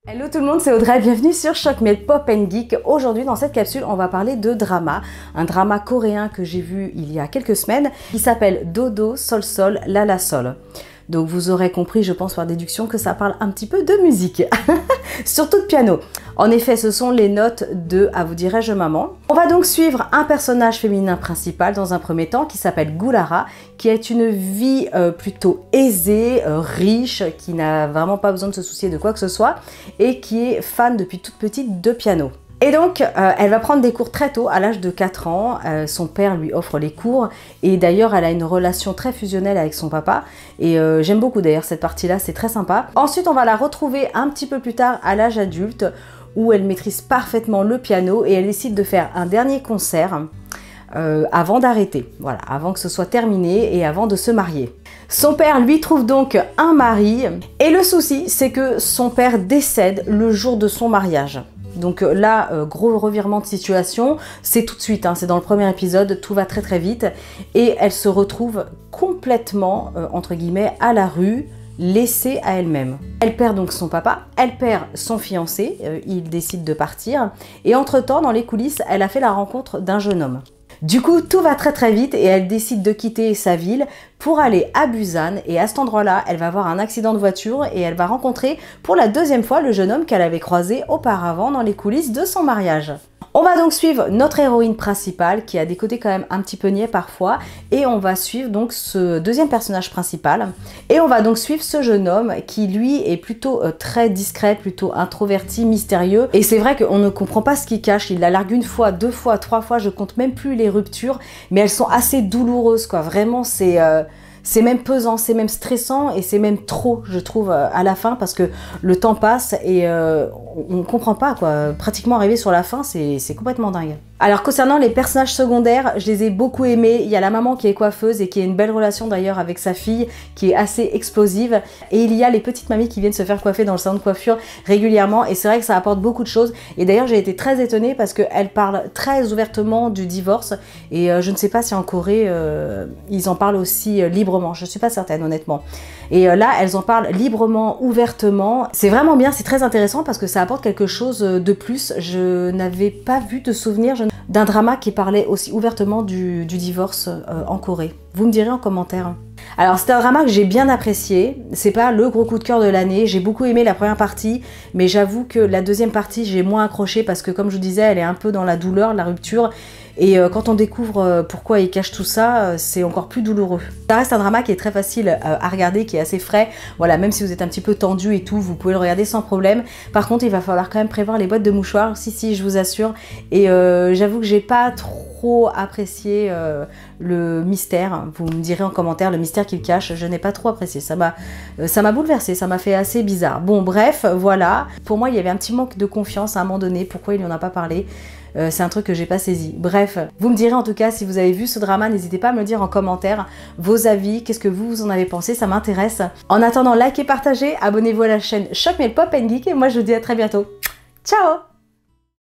Hello tout le monde, c'est Audrey, bienvenue sur Choc Made Pop & Geek. Aujourd'hui dans cette capsule, on va parler de drama, un drama coréen que j'ai vu il y a quelques semaines qui s'appelle Dodo Sol Sol La La Sol. Donc vous aurez compris, je pense par déduction, que ça parle un petit peu de musique, surtout de piano. En effet, ce sont les notes de À vous dirai-je maman. On va donc suivre un personnage féminin principal dans un premier temps qui s'appelle Gulara, qui a une vie plutôt aisée, riche, qui n'a vraiment pas besoin de se soucier de quoi que ce soit et qui est fan depuis toute petite de piano. Et donc, elle va prendre des cours très tôt, à l'âge de 4 ans. Son père lui offre les cours. Et d'ailleurs, elle a une relation très fusionnelle avec son papa. Et j'aime beaucoup d'ailleurs cette partie-là, c'est très sympa. Ensuite, on va la retrouver un petit peu plus tard, à l'âge adulte, où elle maîtrise parfaitement le piano. Et elle décide de faire un dernier concert avant d'arrêter. Voilà, avant que ce soit terminé et avant de se marier. Son père lui trouve donc un mari. Et le souci, c'est que son père décède le jour de son mariage. Donc là, gros revirement de situation, c'est tout de suite, hein, c'est dans le premier épisode, tout va très très vite. Et elle se retrouve complètement, entre guillemets, à la rue, laissée à elle-même. Elle perd donc son papa, elle perd son fiancé, il décide de partir. Et entre-temps, dans les coulisses, elle a fait la rencontre d'un jeune homme. Du coup, tout va très très vite et elle décide de quitter sa ville pour aller à Busan. Et à cet endroit-là, elle va avoir un accident de voiture et elle va rencontrer pour la deuxième fois le jeune homme qu'elle avait croisé auparavant dans les coulisses de son mariage. On va donc suivre notre héroïne principale qui a des côtés quand même un petit peu niais parfois et on va suivre donc ce deuxième personnage principal et on va donc suivre ce jeune homme qui lui est plutôt très discret, plutôt introverti, mystérieux et c'est vrai qu'on ne comprend pas ce qu'il cache, il la largue une fois, deux fois, trois fois, je compte même plus les ruptures mais elles sont assez douloureuses quoi, vraiment c'est même pesant, c'est même stressant et c'est même trop, je trouve, à la fin parce que le temps passe et on ne comprend pas, quoi. Pratiquement arrivé sur la fin, c'est complètement dingue. Alors concernant les personnages secondaires, je les ai beaucoup aimés. Il y a la maman qui est coiffeuse et qui a une belle relation d'ailleurs avec sa fille qui est assez explosive. Et il y a les petites mamies qui viennent se faire coiffer dans le salon de coiffure régulièrement. Et c'est vrai que ça apporte beaucoup de choses. Et d'ailleurs j'ai été très étonnée parce qu'elles parlent très ouvertement du divorce. Et je ne sais pas si en Corée, ils en parlent aussi librement. Je ne suis pas certaine honnêtement. Et là, elles en parlent librement, ouvertement. C'est vraiment bien, c'est très intéressant parce que ça apporte quelque chose de plus. Je n'avais pas vu de souvenir d'un drama qui parlait aussi ouvertement du divorce en Corée. Vous me direz en commentaire. Alors c'est un drama que j'ai bien apprécié, c'est pas le gros coup de cœur de l'année, j'ai beaucoup aimé la première partie, mais j'avoue que la deuxième partie j'ai moins accroché parce que comme je vous disais, elle est un peu dans la douleur, la rupture, et quand on découvre pourquoi il cache tout ça, c'est encore plus douloureux. Ça reste un drama qui est très facile à regarder, qui est assez frais, voilà, même si vous êtes un petit peu tendu et tout, vous pouvez le regarder sans problème. Par contre, il va falloir quand même prévoir les boîtes de mouchoirs, si, je vous assure, et j'avoue que j'ai pas trop apprécié le mystère, vous me direz en commentaire le mystère qu'il cache, je n'ai pas trop apprécié, ça m'a bouleversé, ça m'a fait assez bizarre. Bon bref, voilà, pour moi il y avait un petit manque de confiance à un moment donné, pourquoi il n'y en a pas parlé, c'est un truc que j'ai pas saisi. Bref, vous me direz en tout cas si vous avez vu ce drama, n'hésitez pas à me le dire en commentaire, vos avis, qu'est-ce que vous en avez pensé, ça m'intéresse. En attendant, likez, partagez, abonnez-vous à la chaîne Choc Made Pop & Geek et moi je vous dis à très bientôt. Ciao!